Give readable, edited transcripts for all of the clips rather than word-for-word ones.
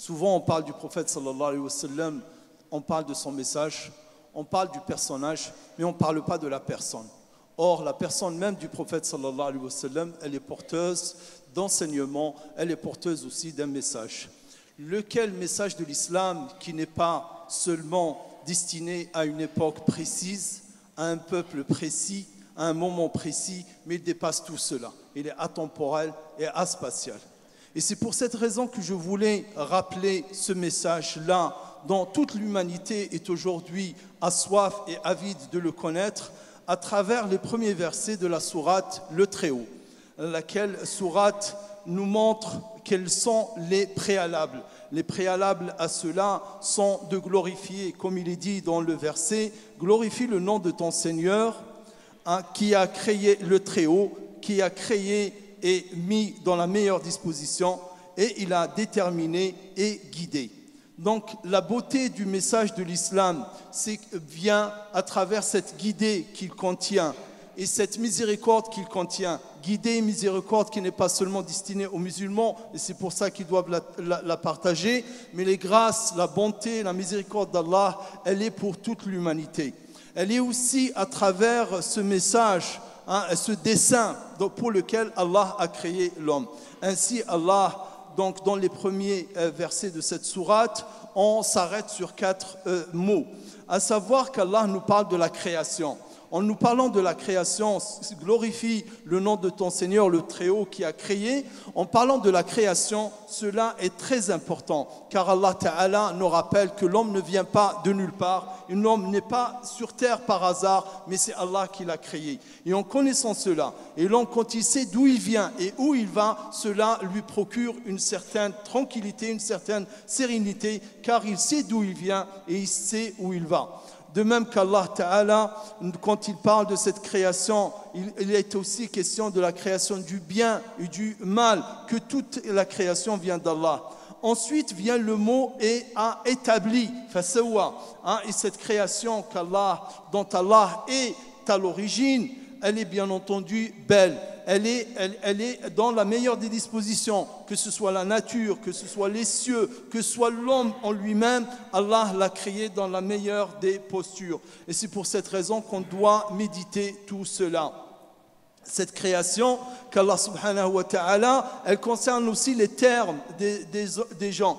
Souvent, on parle du prophète sallallahu alayhi wa sallam, on parle de son message, on parle du personnage, mais on ne parle pas de la personne. Or, la personne même du prophète sallallahu alayhi wa sallam, elle est porteuse d'enseignement, elle est porteuse aussi d'un message. Lequel message de l'islam qui n'est pas seulement destiné à une époque précise, à un peuple précis, à un moment précis, mais il dépasse tout cela. Il est atemporel et aspatial. Et c'est pour cette raison que je voulais rappeler ce message-là, dont toute l'humanité est aujourd'hui assoif et avide de le connaître, à travers les premiers versets de la sourate Le Très-Haut, laquelle sourate nous montre quels sont les préalables. Les préalables à cela sont de glorifier, comme il est dit dans le verset, glorifie le nom de ton Seigneur, hein, qui a créé le Très-Haut, qui a créé et mis dans la meilleure disposition, et il a déterminé et guidé. Donc la beauté du message de l'islam vient à travers cette guidée qu'il contient et cette miséricorde qu'il contient. Guidée et miséricorde qui n'est pas seulement destinée aux musulmans, et c'est pour ça qu'ils doivent la partager, mais les grâces, la bonté, la miséricorde d'Allah, elle est pour toute l'humanité. Elle est aussi à travers ce message, hein, ce dessein pour lequel Allah a créé l'homme. Ainsi, Allah, donc, dans les premiers versets de cette sourate, on s'arrête sur 4 mots. À savoir qu'Allah nous parle de la création. En nous parlant de la création, glorifie le nom de ton Seigneur, le Très-Haut qui a créé. En parlant de la création, cela est très important, car Allah Ta'ala nous rappelle que l'homme ne vient pas de nulle part. L'homme n'est pas sur terre par hasard, mais c'est Allah qui l'a créé. Et en connaissant cela, et l'homme quand il sait d'où il vient et où il va, cela lui procure une certaine tranquillité, une certaine sérénité, car il sait d'où il vient et il sait où il va. De même qu'Allah Ta'ala, quand il parle de cette création, il est aussi question de la création du bien et du mal, que toute la création vient d'Allah. Ensuite vient le mot et a établi, fasawa, hein, et cette création dont Allah est à l'origine, elle est bien entendu belle. Elle est dans la meilleure des dispositions, que ce soit la nature, que ce soit les cieux, que ce soit l'homme en lui-même, Allah l'a créé dans la meilleure des postures. Et c'est pour cette raison qu'on doit méditer tout cela. Cette création qu'Allah subhanahu wa ta'ala, elle concerne aussi les termes des gens.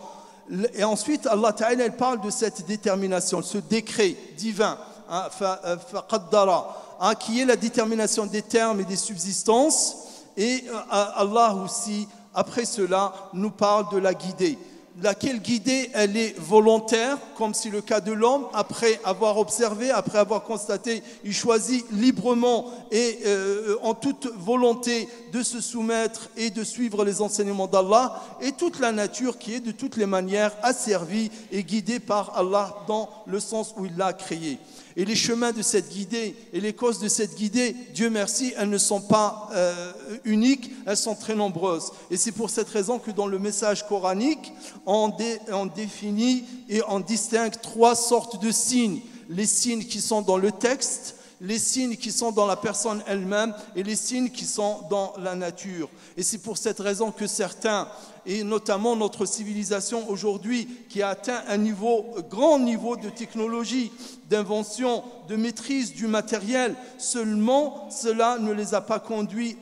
Et ensuite, Allah ta'ala, elle parle de cette détermination, ce décret divin, hein, faqaddara, hein, qui est la détermination des termes et des subsistances. Et Allah aussi, après cela, nous parle de la guidée. Laquelle guidée, elle est volontaire, comme c'est le cas de l'homme, après avoir observé, après avoir constaté, il choisit librement et en toute volonté de se soumettre et de suivre les enseignements d'Allah, et toute la nature qui est de toutes les manières asservie et guidée par Allah dans le sens où il l'a créé. Et les chemins de cette guidée et les causes de cette guidée, Dieu merci, elles ne sont pas uniques, elles sont très nombreuses. Et c'est pour cette raison que dans le message coranique, on définit et on distingue 3 sortes de signes. Les signes qui sont dans le texte, les signes qui sont dans la personne elle-même et les signes qui sont dans la nature. Et c'est pour cette raison que certains, et notamment notre civilisation aujourd'hui, qui a atteint un grand niveau de technologie, d'invention, de maîtrise du matériel, seulement cela ne les a pas conduits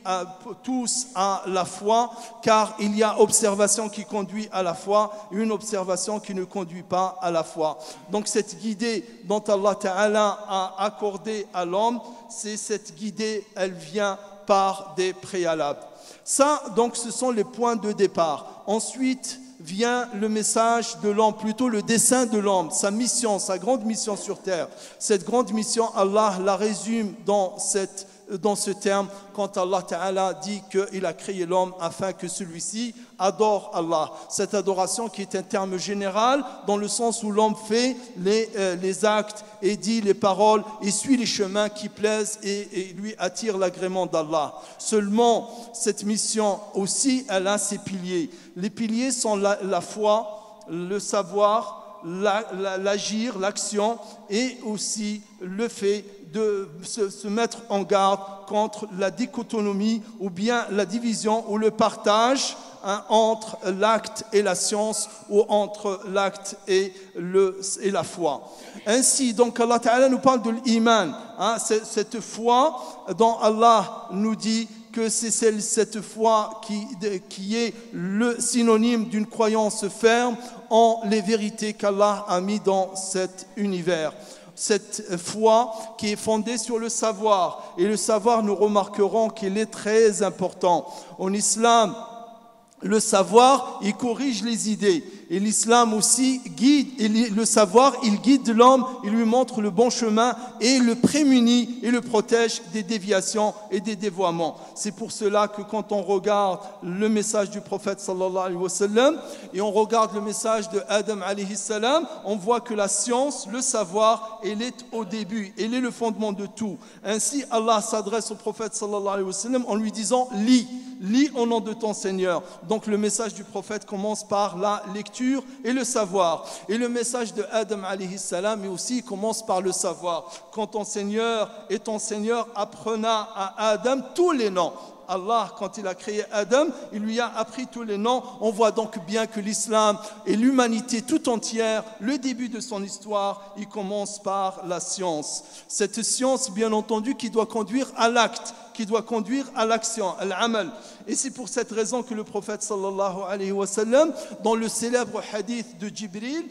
tous à la foi, car il y a observation qui conduit à la foi et une observation qui ne conduit pas à la foi. Donc cette guidée dont Allah Ta'ala a accordé à l'homme, c'est cette guidée, elle vient par des préalables. Ça, donc, ce sont les points de départ. Ensuite vient le message de l'homme, plutôt le dessein de l'homme, sa mission, sa grande mission sur terre. Cette grande mission, Allah la résume dans ce terme, quand Allah Ta'ala dit qu'il a créé l'homme afin que celui-ci adore Allah. Cette adoration qui est un terme général dans le sens où l'homme fait les actes et dit les paroles et suit les chemins qui plaisent et lui attire l'agrément d'Allah. Seulement, cette mission aussi, elle a ses piliers. Les piliers sont la foi, le savoir, l'agir, l'action et aussi le fait de se mettre en garde contre la dichotomie ou bien la division ou le partage entre l'acte et la science ou entre l'acte et la foi. Ainsi, donc Allah Ta'ala nous parle de l'iman, cette foi dont Allah nous dit que c'est cette foi qui est le synonyme d'une croyance ferme en les vérités qu'Allah a mis dans cet univers. Cette foi qui est fondée sur le savoir. Et le savoir, nous remarquerons qu'il est très important. En islam, le savoir, il corrige les idées. Et l'islam aussi guide, et le savoir, il guide l'homme, il lui montre le bon chemin et le prémunit et le protège des déviations et des dévoiements. C'est pour cela que quand on regarde le message du prophète sallallahu alayhi wa sallam et on regarde le message de Adam alayhi salam, on voit que la science, le savoir, elle est au début, elle est le fondement de tout. Ainsi, Allah s'adresse au prophète sallallahu alayhi wa sallam en lui disant « Lis au nom de ton Seigneur ». Donc le message du prophète commence par la lecture et le savoir. Et le message de Adam alayhi salam aussi commence par le savoir. Quand ton Seigneur est ton Seigneur, apprenant à Adam tous les noms. Allah, quand il a créé Adam, il lui a appris tous les noms. On voit donc bien que l'islam et l'humanité tout entière, le début de son histoire, il commence par la science. Cette science, bien entendu, qui doit conduire à l'acte, qui doit conduire à l'action, à l'amal. Et c'est pour cette raison que le prophète sallallahu alayhi wa sallam, dans le célèbre hadith de Jibril,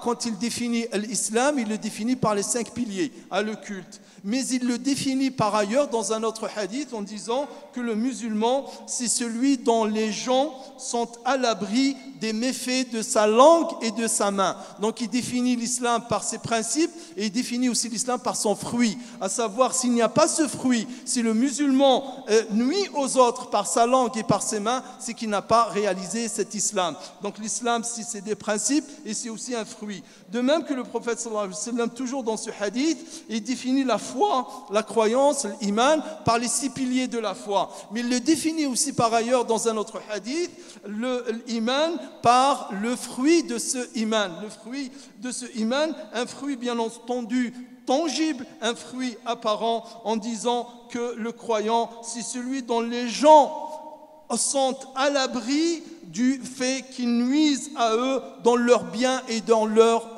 quand il définit l'islam, il le définit par les 5 piliers, le culte. Mais il le définit par ailleurs dans un autre hadith en disant que le musulman, c'est celui dont les gens sont à l'abri des méfaits de sa langue et de sa main. Donc il définit l'islam par ses principes et il définit aussi l'islam par son fruit. À savoir, s'il n'y a pas ce fruit, si le musulman nuit aux autres par sa langue et par ses mains, c'est qu'il n'a pas réalisé cet islam. Donc l'islam, c'est des principes et c'est aussi un fruit. De même que le prophète sallallahu alayhi wa sallam, toujours dans ce hadith, il définit la foi, la croyance, l'iman, par les 6 piliers de la foi. Mais il le définit aussi par ailleurs dans un autre hadith, l'iman, par le fruit de ce iman. Le fruit de ce iman, un fruit bien entendu tangible, un fruit apparent, en disant que le croyant, c'est celui dont les gens sont à l'abri du fait qu'ils nuisent à eux dans leur bien et dans leur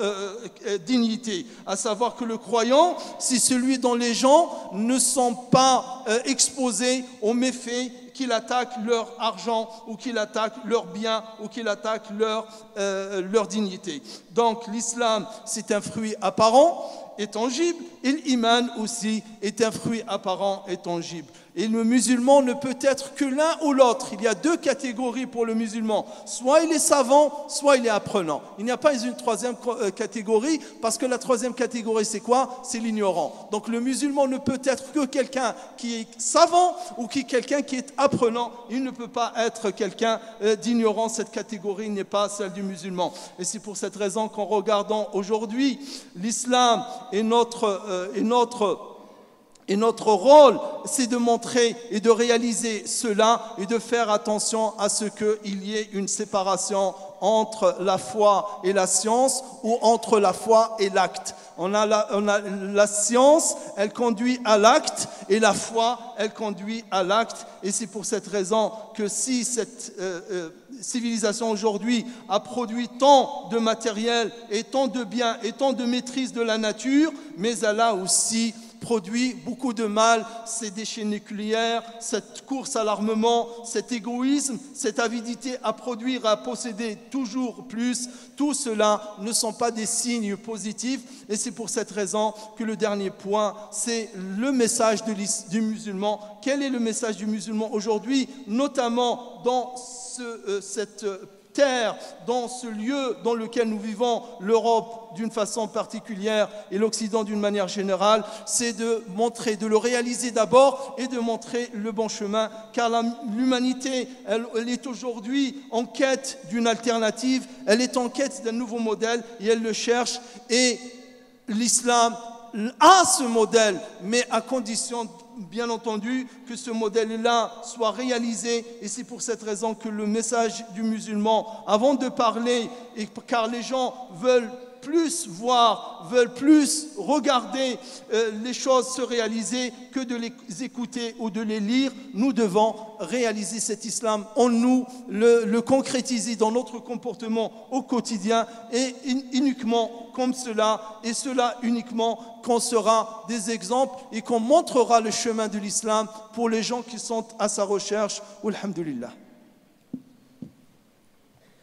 dignité. À savoir que le croyant, c'est celui dont les gens ne sont pas exposés aux méfaits, qu'il attaque leur argent ou qu'il attaque leurs biens ou qu'il attaque leur dignité. Donc l'islam, c'est un fruit apparent et tangible, et l'iman aussi est un fruit apparent et tangible. Et le musulman ne peut être que l'un ou l'autre. Il y a 2 catégories pour le musulman. Soit il est savant, soit il est apprenant. Il n'y a pas une 3e catégorie, parce que la 3e catégorie, c'est quoi? C'est l'ignorant. Donc le musulman ne peut être que quelqu'un qui est savant ou quelqu'un qui est apprenant. Il ne peut pas être quelqu'un d'ignorant. Cette catégorie n'est pas celle du musulman. Et c'est pour cette raison qu'en regardant aujourd'hui l'islam et notre rôle, c'est de montrer et de réaliser cela et de faire attention à ce qu'il y ait une séparation entre la foi et la science ou entre la foi et l'acte. On a la science, elle conduit à l'acte, et la foi, elle conduit à l'acte. Et c'est pour cette raison que si cette civilisation aujourd'hui a produit tant de matériel et tant de biens et tant de maîtrise de la nature, mais elle a aussi produit beaucoup de mal, ces déchets nucléaires, cette course à l'armement, cet égoïsme, cette avidité à produire, à posséder toujours plus. Tout cela ne sont pas des signes positifs, et c'est pour cette raison que le dernier point, c'est le message du musulman. Quel est le message du musulman aujourd'hui, notamment dans cette terre, dans ce lieu dans lequel nous vivons, l'Europe d'une façon particulière et l'Occident d'une manière générale, c'est de montrer, de le réaliser d'abord et de montrer le bon chemin, car l'humanité, elle est aujourd'hui en quête d'une alternative, elle est en quête d'un nouveau modèle et elle le cherche, et l'islam a ce modèle, mais à condition bien entendu que ce modèle-là soit réalisé, et c'est pour cette raison que le message du musulman, avant de parler, car les gens veulent plus voir, veulent plus regarder les choses se réaliser que de les écouter ou de les lire. Nous devons réaliser cet islam en nous, le concrétiser dans notre comportement au quotidien et uniquement comme cela, et cela uniquement qu'on sera des exemples et qu'on montrera le chemin de l'islam pour les gens qui sont à sa recherche. Alhamdulillah.